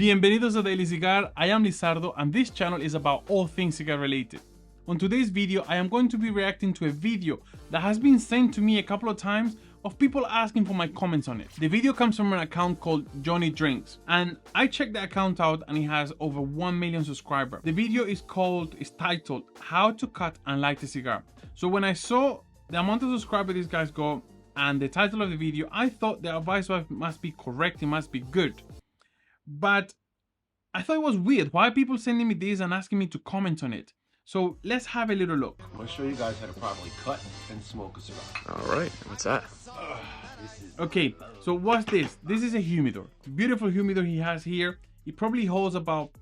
Bienvenidos a Daily Cigar. I am Lizardo and this channel is about all things cigar related. On today's video, I am going to be reacting to a video that has been sent to me a couple of times of people asking for my comments on it. The video comes from an account called Johnny Drinks, and I checked the account out and it has over 1 million subscribers. The video is titled How to Cut and Light a Cigar. So when I saw the amount of subscribers these guys got and the title of the video, I thought the advice must be correct, it must be good. But I thought it was weird. Why are people sending me this and asking me to comment on it? So let's have a little look. I'm gonna show you guys how to properly cut and smoke a cigar. All right, what's that? Okay, so what's this? This is a humidor. Beautiful humidor he has here. It probably holds about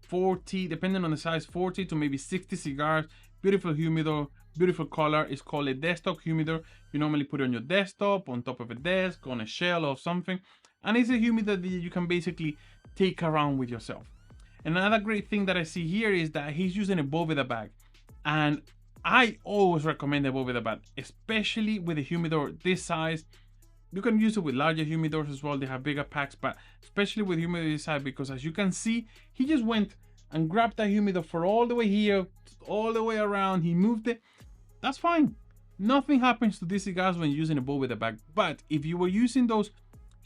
40, depending on the size, 40 to maybe 60 cigars. Beautiful humidor, beautiful color. It's called a desktop humidor. You normally put it on your desktop, on top of a desk, on a shelf or something. And it's a humidor that you can basically take around with yourself. Another great thing that I see here is that he's using a Boveda bag. And I always recommend a Boveda bag, especially with a humidor this size. You can use it with larger humidors as well. They have bigger packs, but especially with humidor this size, because as you can see, he just went and grabbed that humidor for all the way here, all the way around. He moved it. That's fine. Nothing happens to these cigars when using a Boveda bag. But if you were using those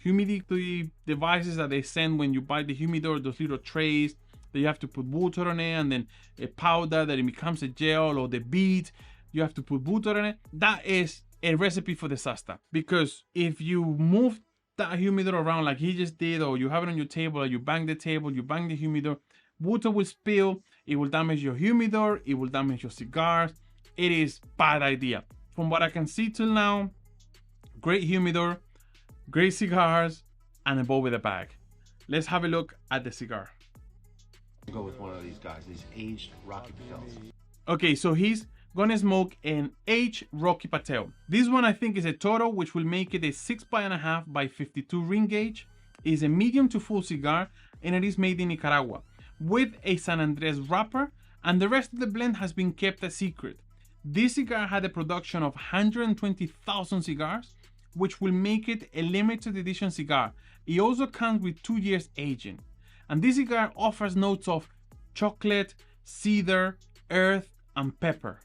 humidity devices that they send when you buy the humidor, those little trays that you have to put water on it, and then a powder that it becomes a gel, or the bead you have to put water on it, that is a recipe for disaster. Because if you move that humidor around like he just did, or you have it on your table, or you bang the table, you bang the humidor, water will spill, it will damage your humidor, it will damage your cigars. It is bad idea. From what I can see till now, great humidor, great cigars, and a Boveda bag. Let's have a look at the cigar. Go with one of these guys, these aged Rocky Patels. Okay, so he's gonna smoke an aged Rocky Patel. This one I think is a Toro, which will make it a 6.5 by 52 ring gauge. It is a medium to full cigar, and it is made in Nicaragua with a San Andres wrapper, and the rest of the blend has been kept a secret. This cigar had a production of 120,000 cigars, which will make it a limited edition cigar. It also comes with 2 years aging. And this cigar offers notes of chocolate, cedar, earth, and pepper.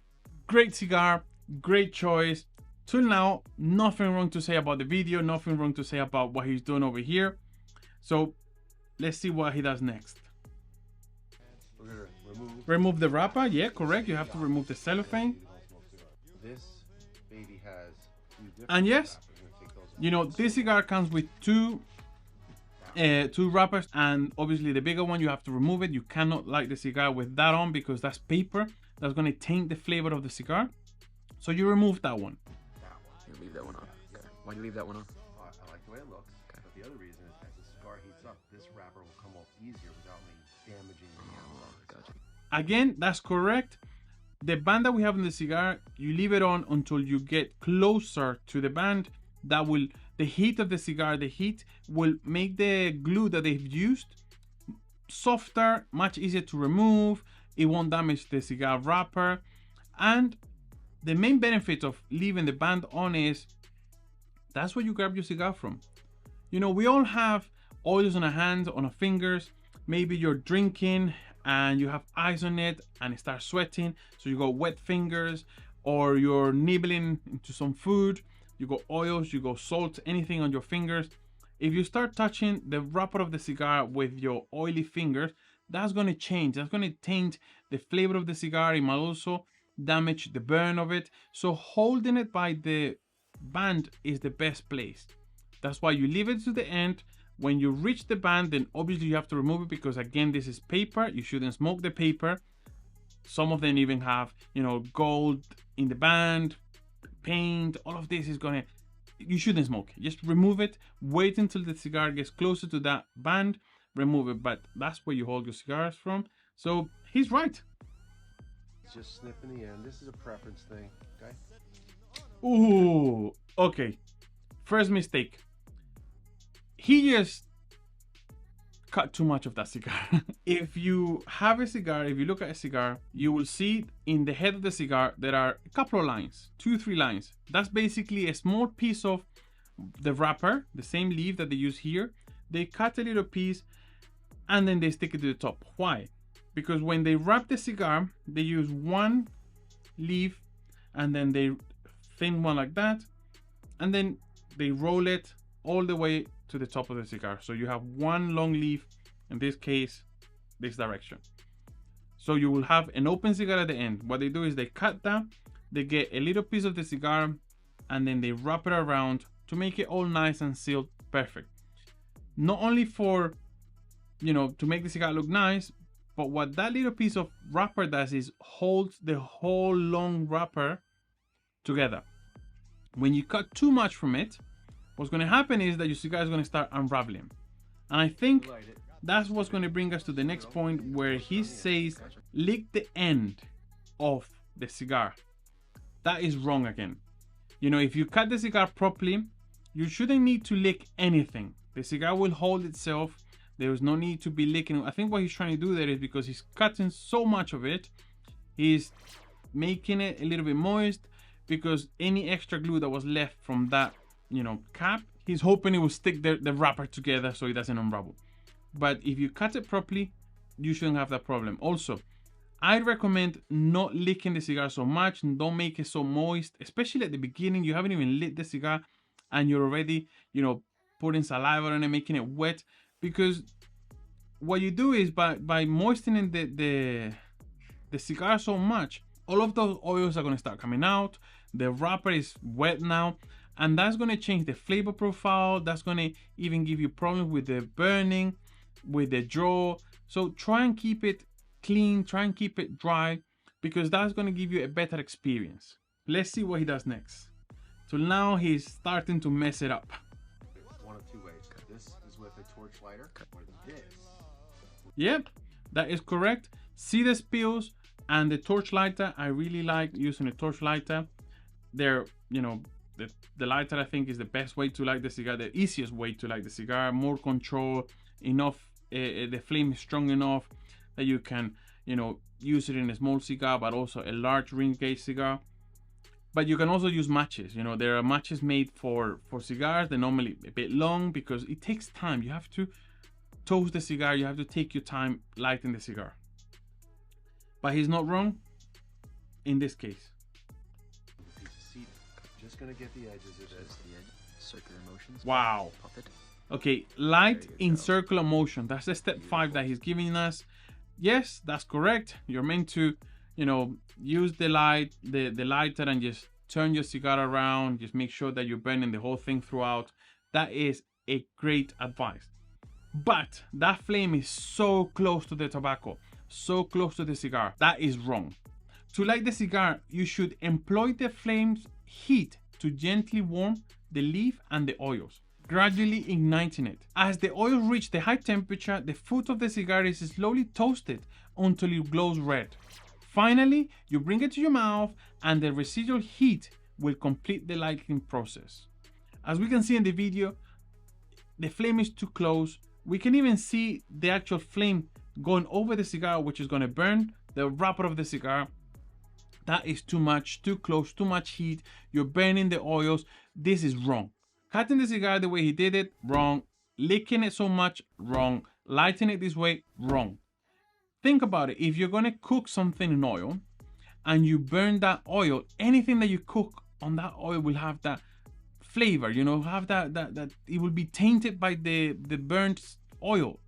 Great cigar, great choice. Till now, nothing wrong to say about the video, nothing wrong to say about what he's doing over here. So let's see what he does next. We're gonna Remove the wrapper. Yeah, correct. You have to remove the cellophane. This baby has two different And yes, wrappers. We're gonna take those you know, this cigar comes with two wrappers, and obviously the bigger one you have to remove it. You cannot light the cigar with that on because that's paper. That's going to taint the flavor of the cigar. So you remove that one. You leave that one on. Okay. Why do you leave that one on? I like the way it looks, but the other reason is as the cigar heats up, this wrapper will come off easier without me damaging the outside. Gotcha. Again, that's correct. The band that we have in the cigar, you leave it on until you get closer to the band. That will, the heat of the cigar, the heat will make the glue that they've used softer, much easier to remove. It won't damage the cigar wrapper. And the main benefit of leaving the band on is that's where you grab your cigar from. You know, we all have oils on our hands, on our fingers. Maybe you're drinking and you have ice on it and it starts sweating, so you got wet fingers, or you're nibbling into some food, you got oils, you got salt, anything on your fingers. If you start touching the wrapper of the cigar with your oily fingers, that's going to change. That's going to taint the flavor of the cigar. It might also damage the burn of it. So holding it by the band is the best place. That's why you leave it to the end. When you reach the band, then obviously you have to remove it, because again, this is paper. You shouldn't smoke the paper. Some of them even have, you know, gold in the band, paint. All of this is gonna, you shouldn't smoke. Just remove it. Wait until the cigar gets closer to that band, remove it. But that's where you hold your cigars from. So he's right. It's just snipping the end. This is a preference thing, okay? Ooh, okay. First mistake. He just cut too much of that cigar. If you have a cigar, if you look at a cigar, you will see in the head of the cigar there are a couple of lines, 2-3 lines. That's basically a small piece of the wrapper, the same leaf that they use here. They cut a little piece and then they stick it to the top. Why? Because when they wrap the cigar, they use one leaf and then they thin one like that, and then they roll it all the way to the top of the cigar. So you have one long leaf, in this case, this direction. So you will have an open cigar at the end. What they do is they cut that, they get a little piece of the cigar, and then they wrap it around to make it all nice and sealed perfect. Not only for, you know, to make the cigar look nice, but what that little piece of wrapper does is holds the whole long wrapper together. When you cut too much from it, what's going to happen is that your cigar is going to start unraveling. And I think that's what's going to bring us to the next point, where he says lick the end of the cigar. That is wrong again. You know, if you cut the cigar properly, you shouldn't need to lick anything. The cigar will hold itself. There is no need to be licking. I think what he's trying to do there is because he's cutting so much of it, he's making it a little bit moist, because any extra glue that was left from that, you know, cap, he's hoping it will stick the wrapper together so it doesn't unravel. But if you cut it properly, you shouldn't have that problem. Also, I'd recommend not licking the cigar so much, and don't make it so moist, especially at the beginning. You haven't even lit the cigar and you're already, you know, putting saliva on it, making it wet. Because what you do is by moistening the cigar so much, all of those oils are going to start coming out. The wrapper is wet now, and that's going to change the flavor profile. That's going to even give you problems with the burning, with the draw. So try and keep it clean, try and keep it dry, because that's going to give you a better experience. Let's see what he does next. So now he's starting to mess it up. One of two ways. This is with a torch lighter, or this. Yep, that is correct. See the spills and the torch lighter. I really like using a torch lighter. They're, you know, the lighter I think is the best way to light the cigar, the easiest way to light the cigar. More control, enough, the flame is strong enough that you can, you know, use it in a small cigar, but also a large ring gauge cigar. But you can also use matches. You know, there are matches made for cigars. They're normally a bit long because it takes time. You have to toast the cigar. You have to take your time lighting the cigar. But he's not wrong in this case. Piece of cedar. Just gonna get the edges of this. The edge. Circular motions. Wow. Puff it. Okay, light There you in go. circular motion. That's the step 5 that he's giving us. Yes, that's correct. You're meant to, you know, use the lighter and just turn your cigar around. Just make sure that you're burning the whole thing throughout. That is a great advice. But that flame is so close to the tobacco, so close to the cigar. That is wrong. To light the cigar, you should employ the flame's heat to gently warm the leaf and the oils, gradually igniting it. As the oils reach the high temperature, the foot of the cigar is slowly toasted until it glows red. Finally, you bring it to your mouth and the residual heat will complete the lighting process. As we can see in the video, the flame is too close. We can even see the actual flame going over the cigar, which is going to burn the wrapper of the cigar. That is too much, too close, too much heat. You're burning the oils. This is wrong. Cutting the cigar the way he did it, wrong. Licking it so much, wrong. Lighting it this way, wrong. Think about it. If you're going to cook something in oil and you burn that oil, anything that you cook on that oil will have that flavor, you know, have that it will be tainted by the burnt oil.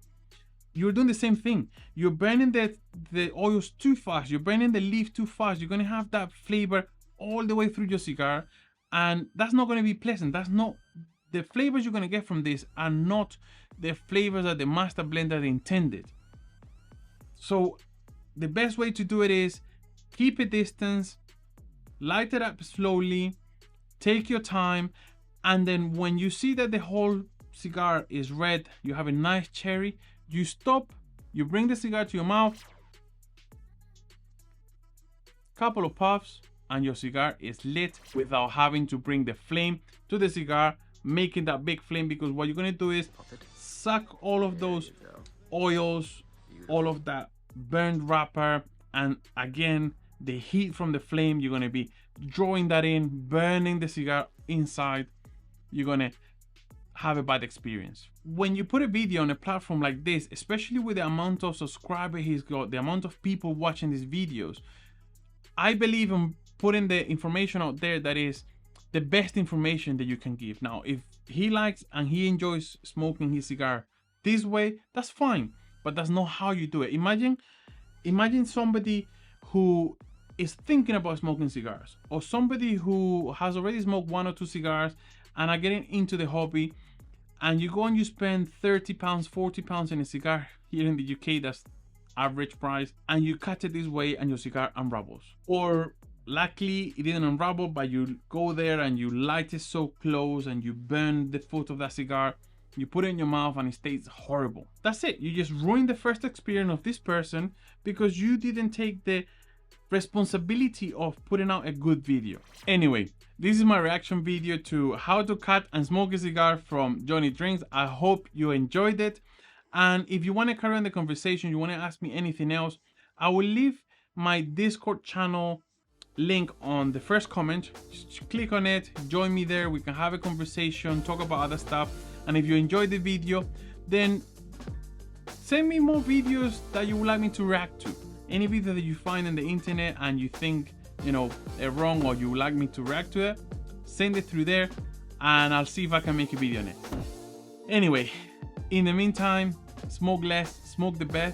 You're doing the same thing. You're burning the oils too fast. You're burning the leaf too fast. You're going to have that flavor all the way through your cigar, and that's not going to be pleasant. That's not the flavors you're going to get from this are not the flavors that the master blender intended. So the best way to do it is keep a distance, light it up slowly, take your time, and then when you see that the whole cigar is red, you have a nice cherry, you stop, you bring the cigar to your mouth, couple of puffs, and your cigar is lit without having to bring the flame to the cigar, making that big flame, because what you're going to do is Puff it. suck all of those There you oils, all of that burned wrapper, and again the heat from the flame, you're going to be drawing that in, burning the cigar inside. You're going to have a bad experience. When you put a video on a platform like this, especially with the amount of subscribers he's got, the amount of people watching these videos, I believe in putting the information out there that is the best information that you can give. Now, if he likes and he enjoys smoking his cigar this way, that's fine, but that's not how you do it. Imagine somebody who is thinking about smoking cigars, or somebody who has already smoked 1 or 2 cigars and are getting into the hobby, and you go and you spend 30 pounds, 40 pounds in a cigar here in the UK, that's average price, and you cut it this way and your cigar unravels. Or luckily it didn't unravel, but you go there and you light it so close and you burn the foot of that cigar, you put it in your mouth and it tastes horrible. That's it. You just ruined the first experience of this person because you didn't take the responsibility of putting out a good video. Anyway, this is my reaction video to how to cut and smoke a cigar from Johnny Drinks. I hope you enjoyed it. And if you want to carry on the conversation, you want to ask me anything else, I will leave my Discord channel link on the first comment. Just click on it, join me there, we can have a conversation, talk about other stuff. And if you enjoyed the video, then send me more videos that you would like me to react to. Any video that you find on the internet and you think, you know, they're wrong or you would like me to react to it, send it through there and I'll see if I can make a video on it. Anyway, in the meantime, smoke less, smoke the best,